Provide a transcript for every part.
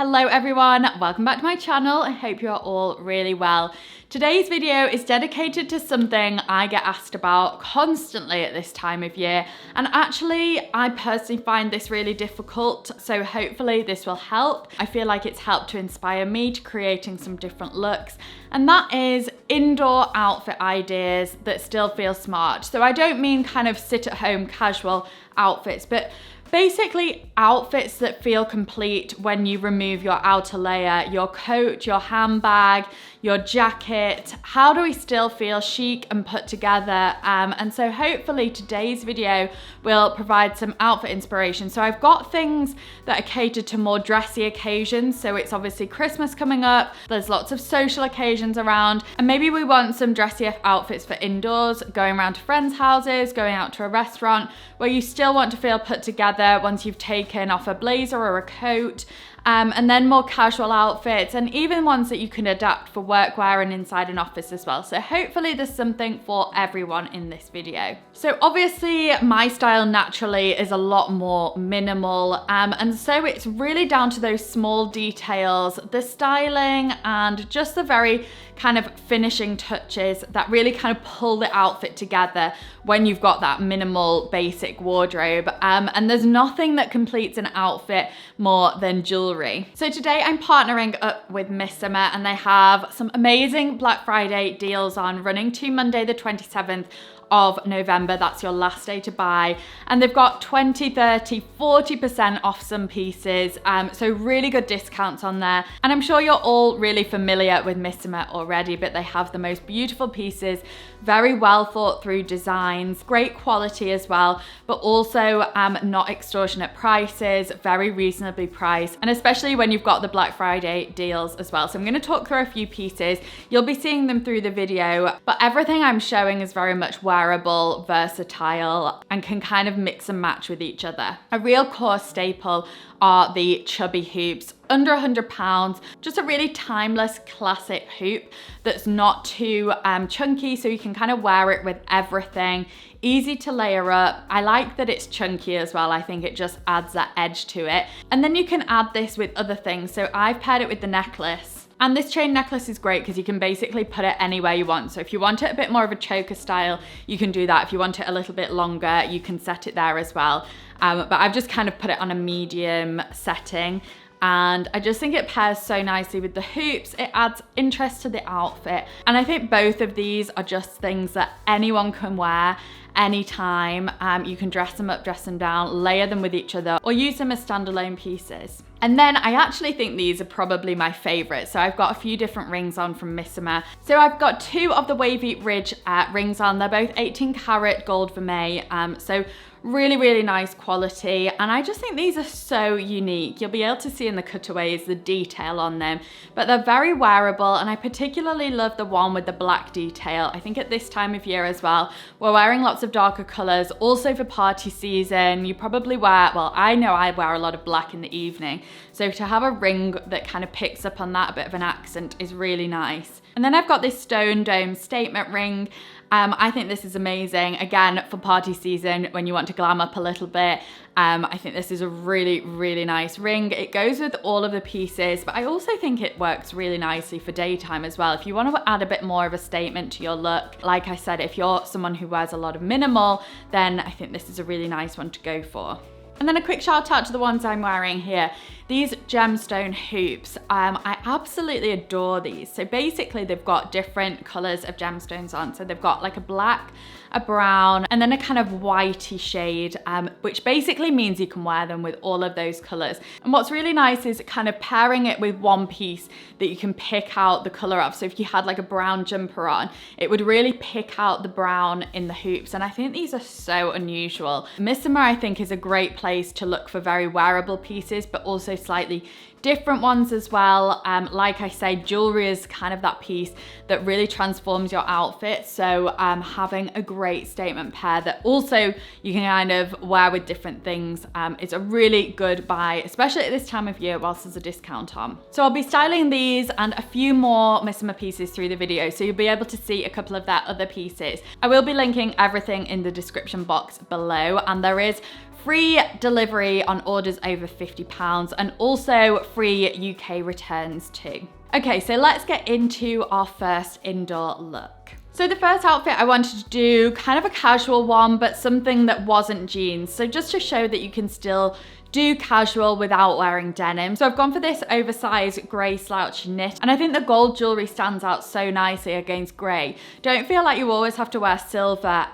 Hello everyone, welcome back to my channel. I hope you're all really well. Today's video is dedicated to something I get asked about constantly at this time of year, and actually I personally find this really difficult, so hopefully this will help. I feel like it's helped to inspire me to creating some different looks, and that is indoor outfit ideas that still feel smart. So I don't mean kind of sit at home casual outfits, but basically outfits that feel complete when you remove your outer layer, your coat, your handbag, your jacket. How do we still feel chic and put together? And so hopefully today's video will provide some outfit inspiration. So I've got things that are catered to more dressy occasions. So it's obviously Christmas coming up, there's lots of social occasions around, and maybe we want some dressier outfits for indoors, going around to friends' houses, going out to a restaurant, where you still want to feel put together once you've taken off a blazer or a coat, and then more casual outfits, and even ones that you can adapt for workwear and inside an office as well. So hopefully there's something for everyone in this video. So obviously my style naturally is a lot more minimal, and so it's really down to those small details, the styling, and just the very kind of finishing touches that really kind of pull the outfit together when you've got that minimal basic wardrobe. And there's nothing that completes an outfit more than jewelry. So today I'm partnering up with MISSOMA, and they have some amazing Black Friday deals on, running to Monday the 27th of November. That's your last day to buy, and they've got 20, 30, 40% off some pieces, so really good discounts on there. And I'm sure you're all really familiar with MISSOMA already, but they have the most beautiful pieces, very well thought through designs, great quality as well, but also not extortionate prices, very reasonably priced, and especially when you've got the Black Friday deals as well. So I'm going to talk through a few pieces. You'll be seeing them through the video, but everything I'm showing is very much wearable, versatile, and can kind of mix and match with each other. A real core staple are the chubby hoops, under £100, just a really timeless classic hoop that's not too chunky, so you can kind of wear it with everything, easy to layer up. I like that it's chunky as well. I think it just adds that edge to it. And then you can add this with other things. So I've paired it with the necklace. And this chain necklace is great because you can basically put it anywhere you want. So if you want it a bit more of a choker style, you can do that. If you want it a little bit longer, you can set it there as well. But I've just kind of put it on a medium setting, and I just think it pairs so nicely with the hoops. It adds interest to the outfit. And I think both of these are just things that anyone can wear anytime. You can dress them up, dress them down, layer them with each other, or use them as standalone pieces. And then I actually think these are probably my favorite. So I've got a few different rings on from MISSOMA. So I've got two of the wavy ridge rings on. They're both 18 karat gold vermeil. So really, really nice quality. And I just think these are so unique. You'll be able to see in the cutaways the detail on them, but they're very wearable. And I particularly love the one with the black detail. I think at this time of year as well, we're wearing lots of darker colors. Also for party season, you probably wear, well, I know I wear a lot of black in the evening. So to have a ring that kind of picks up on that, a bit of an accent, is really nice. And then I've got this stone dome statement ring. I think this is amazing. Again, for party season, when you want to glam up a little bit, I think this is a really, really nice ring. It goes with all of the pieces, but I also think it works really nicely for daytime as well. If you want to add a bit more of a statement to your look, like I said, if you're someone who wears a lot of minimal, then I think this is a really nice one to go for. And then a quick shout out to the ones I'm wearing here. These gemstone hoops, I absolutely adore these. So basically they've got different colors of gemstones on. So they've got like a black, a brown, and then a kind of whitey shade, which basically means you can wear them with all of those colors. And what's really nice is kind of pairing it with one piece that you can pick out the color of. So if you had like a brown jumper on, it would really pick out the brown in the hoops. And I think these are so unusual. MISSOMA, I think, is a great place to look for very wearable pieces, but also slightly different ones as well. Like I say, jewelry is kind of that piece that really transforms your outfit. So having a great statement pair that also you can kind of wear with different things is a really good buy, especially at this time of year whilst there's a discount on. So I'll be styling these and a few more MISSOMA pieces through the video, so you'll be able to see a couple of their other pieces. I will be linking everything in the description box below, and there is free delivery on orders over £50 and also free UK returns too. Okay, so let's get into our first indoor look. So the first outfit I wanted to do kind of a casual one, but something that wasn't jeans. So just to show that you can still do casual without wearing denim. So I've gone for this oversized grey slouchy knit, and I think the gold jewellery stands out so nicely against grey. Don't feel like you always have to wear silver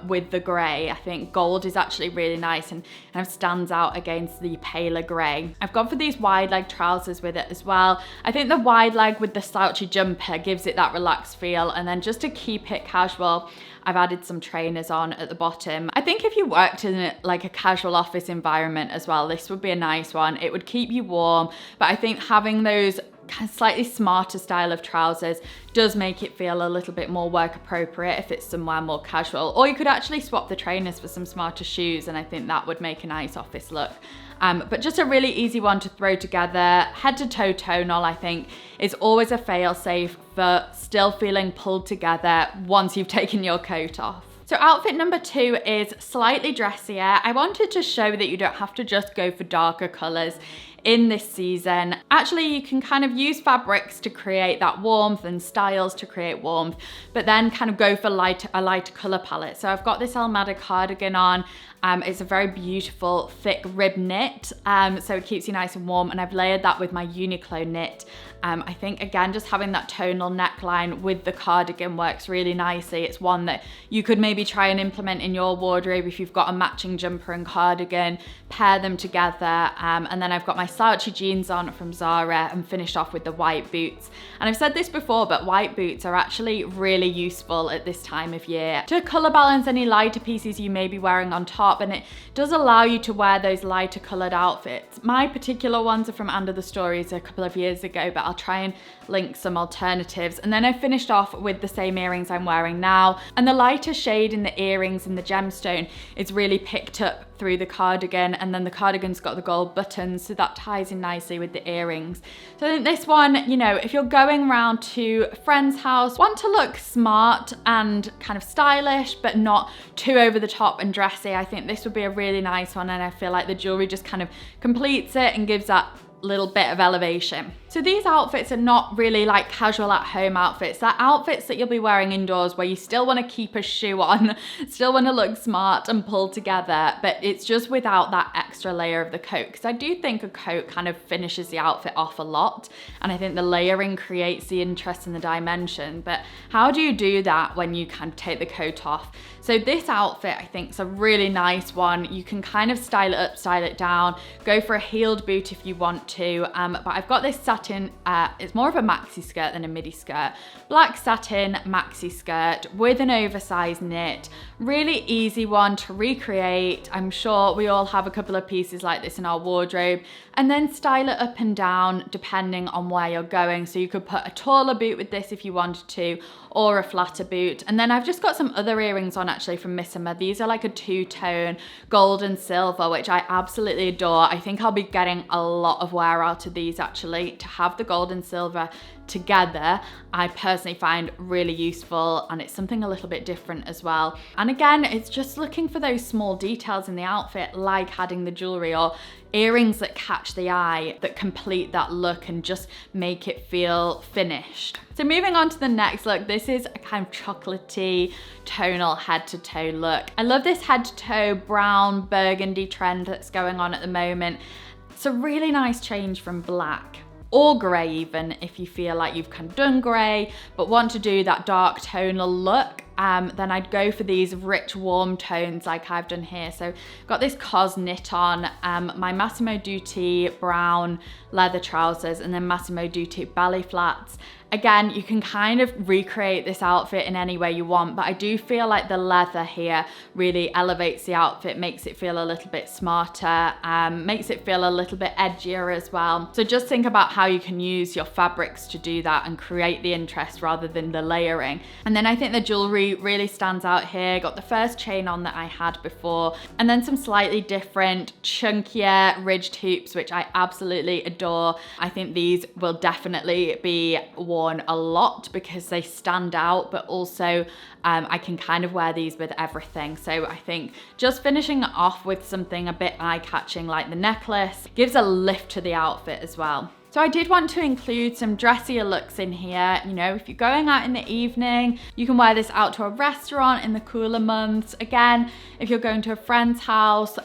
with the grey. I think gold is actually really nice and kind of stands out against the paler grey. I've gone for these wide leg trousers with it as well. I think the wide leg with the slouchy jumper gives it that relaxed feel, and then just to keep it casual, I've added some trainers on at the bottom. I think if you worked in a casual office environment as well, this would be a nice one. It would keep you warm, but I think having those kind of slightly smarter style of trousers does make it feel a little bit more work appropriate if it's somewhere more casual. Or you could actually swap the trainers for some smarter shoes, and I think that would make a nice office look. But just a really easy one to throw together. Head to toe tonal, I think, is always a fail safe for still feeling pulled together once you've taken your coat off. So outfit number 2 is slightly dressier. I wanted to show that you don't have to just go for darker colors in this season. Actually, you can kind of use fabrics to create that warmth and styles to create warmth, but then kind of go for a lighter color palette. So I've got this Almada cardigan on. It's a very beautiful thick rib knit, so it keeps you nice and warm, and I've layered that with my Uniqlo knit. I think again, just having that tonal neckline with the cardigan works really nicely. It's one that you could maybe try and implement in your wardrobe if you've got a matching jumper and cardigan, pair them together. And then I've got my slouchy jeans on from Zara and finished off with the white boots. And I've said this before, but white boots are actually really useful at this time of year to color balance any lighter pieces you may be wearing on top, and it does allow you to wear those lighter colored outfits. My particular ones are from Under the Stories a couple of years ago, but I'll try and link some alternatives. And then I finished off with the same earrings I'm wearing now, and the lighter shade in the earrings and the gemstone is really picked up through the cardigan, and then the cardigan's got the gold buttons, so that ties in nicely with the earrings. So I think this one, you know, if you're going around to a friend's house, want to look smart and kind of stylish but not too over the top and dressy, I think this would be a really nice one, and I feel like the jewelry just kind of completes it and gives that little bit of elevation. So these outfits are not really like casual at home outfits. They're outfits that you'll be wearing indoors where you still want to keep a shoe on, still want to look smart and pulled together, but it's just without that extra layer of the coat. Because I do think a coat kind of finishes the outfit off a lot, and I think the layering creates the interest and the dimension. But how do you do that when you kind of take the coat off? So this outfit I think is a really nice one. You can kind of style it up, style it down, go for a heeled boot if you want to, but I've got this satin, it's more of a maxi skirt than a midi skirt, black satin maxi skirt with an oversized knit. Really easy one to recreate. I'm sure we all have a couple of pieces like this in our wardrobe, and then style it up and down depending on where you're going. So you could put a taller boot with this if you wanted to, or a flatter boot. And then I've just got some other earrings on actually from MISSOMA. These are like a two-tone gold and silver, which I absolutely adore. I think I'll be getting a lot of wear out of these actually. To have the gold and silver together, I personally find really useful, and it's something a little bit different as well. And again, it's just looking for those small details in the outfit, like adding the jewelry or earrings that catch the eye, that complete that look and just make it feel finished. So moving on to the next look, this is a kind of chocolatey tonal head to toe look. I love this head to toe brown burgundy trend that's going on at the moment. It's a really nice change from black, or grey even, if you feel like you've kind of done grey but want to do that dark tonal look. Then I'd go for these rich warm tones like I've done here. So got this cos knit on, my Massimo Dutti brown leather trousers, and then Massimo Dutti belly flats. Again, you can kind of recreate this outfit in any way you want, but I do feel like the leather here really elevates the outfit, makes it feel a little bit smarter, makes it feel a little bit edgier as well. So just think about how you can use your fabrics to do that and create the interest rather than the layering. And then I think the jewelry jewelry really stands out here. Got the first chain on that I had before, and then some slightly different, chunkier, ridged hoops, which I absolutely adore. I think these will definitely be worn a lot because they stand out, but also I can kind of wear these with everything. So I think just finishing off with something a bit eye-catching like the necklace gives a lift to the outfit as well. So I did want to include some dressier looks in here. You know, if you're going out in the evening, you can wear this out to a restaurant in the cooler months. Again, if you're going to a friend's house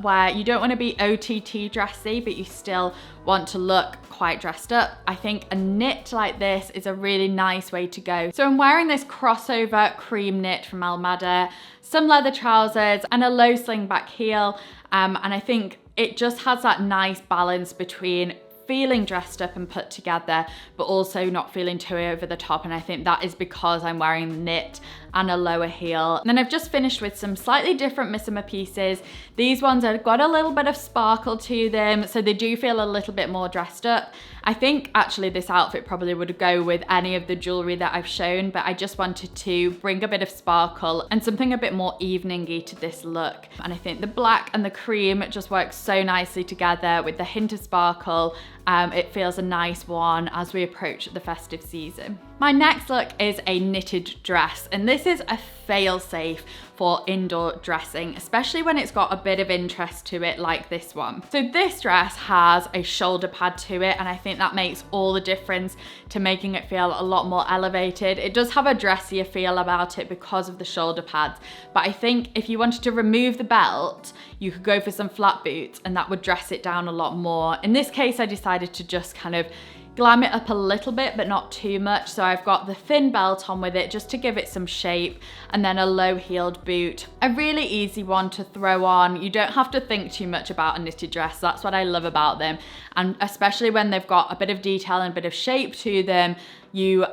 where you don't want to be OTT dressy, but you still want to look quite dressed up, I think a knit like this is a really nice way to go. So I'm wearing this crossover cream knit from Almada, some leather trousers and a low sling back heel. And I think it just has that nice balance between feeling dressed up and put together, but also not feeling too over the top. And I think that is because I'm wearing the knit and a lower heel. And then I've just finished with some slightly different MISSOMA pieces. These ones have got a little bit of sparkle to them, so they do feel a little bit more dressed up. I think actually this outfit probably would go with any of the jewelry that I've shown, but I just wanted to bring a bit of sparkle and something a bit more evening-y to this look. And I think the black and the cream just works so nicely together with the hint of sparkle. It feels a nice one as we approach the festive season. My next look is a knitted dress, and this is a fail-safe for indoor dressing, especially when it's got a bit of interest to it like this one. So this dress has a shoulder pad to it, and I think that makes all the difference to making it feel a lot more elevated. It does have a dressier feel about it because of the shoulder pads, but I think if you wanted to remove the belt, you could go for some flat boots and that would dress it down a lot more. In this case, I decided to just kind of glam it up a little bit, but not too much. So I've got the thin belt on with it just to give it some shape, and then a low-heeled boot. A really easy one to throw on. You don't have to think too much about a knitted dress. That's what I love about them. And especially when they've got a bit of detail and a bit of shape to them, you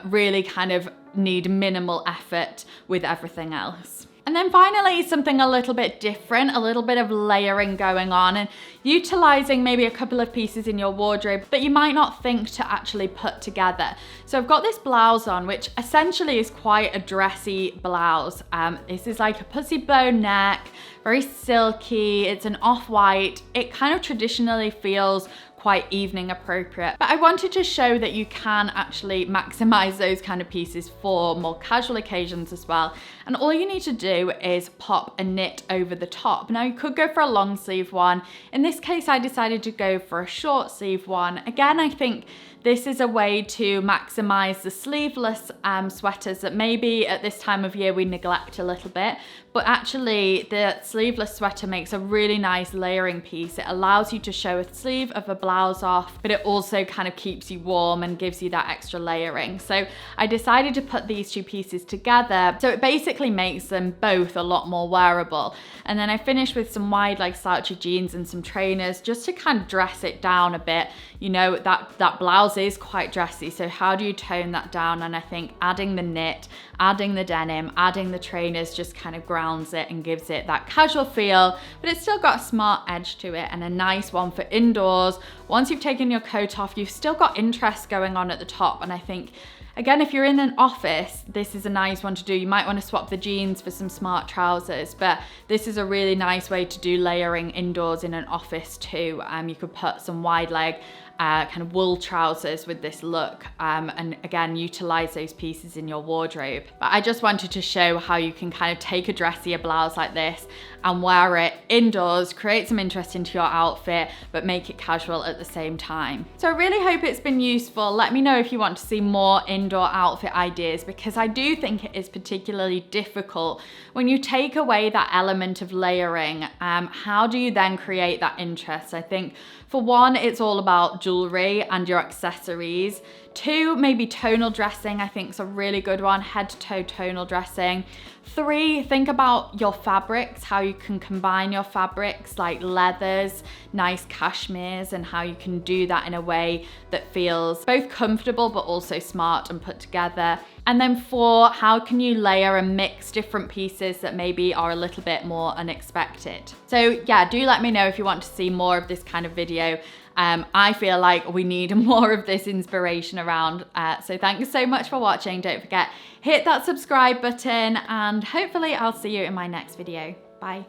really kind of need minimal effort with everything else. And then finally, something a little bit different, a little bit of layering going on and utilizing maybe a couple of pieces in your wardrobe that you might not think to actually put together. So I've got this blouse on, which essentially is quite a dressy blouse. This is like a pussy bow neck, very silky. It's an off-white. It kind of traditionally feels quite evening appropriate, but I wanted to show that you can actually maximize those kind of pieces for more casual occasions as well. And all you need to do is pop a knit over the top. Now you could go for a long sleeve one. In this case, I decided to go for a short sleeve one. Again, I think this is a way to maximize the sleeveless sweaters that maybe at this time of year we neglect a little bit, but actually the sleeveless sweater makes a really nice layering piece. It allows you to show a sleeve of a blouse off, but it also kind of keeps you warm and gives you that extra layering. So I decided to put these two pieces together. So it basically makes them both a lot more wearable. And then I finished with some wide leg slouchy jeans and some trainers just to kind of dress it down a bit. You know, that blouse is quite dressy, so how do you tone that down? And I think adding the knit, adding the denim, adding the trainers just kind of grounds it and gives it that casual feel, but it's still got a smart edge to it and a nice one for indoors. Once you've taken your coat off, you've still got interest going on at the top, and I think again, if you're in an office, this is a nice one to do. You might want to swap the jeans for some smart trousers, but this is a really nice way to do layering indoors in an office too. You could put some wide leg kind of wool trousers with this look, and again utilize those pieces in your wardrobe. But I just wanted to show how you can kind of take a dressier blouse like this and wear it indoors, create some interest into your outfit, but make it casual at the same time. So I really hope it's been useful. Let me know if you want to see more indoor outfit ideas, because I do think it is particularly difficult when you take away that element of layering. How do you then create that interest? I think for one, it's all about jewelry and your accessories. Two, maybe tonal dressing, I think is a really good one, head to toe tonal dressing. Three, think about your fabrics, how you can combine your fabrics like leathers, nice cashmeres, and how you can do that in a way that feels both comfortable but also smart and put together. And then four, how can you layer and mix different pieces that maybe are a little bit more unexpected? So yeah, do let me know if you want to see more of this kind of video. I feel like we need more of this inspiration around. So thank you so much for watching. Don't forget, hit that subscribe button, and hopefully I'll see you in my next video. Bye.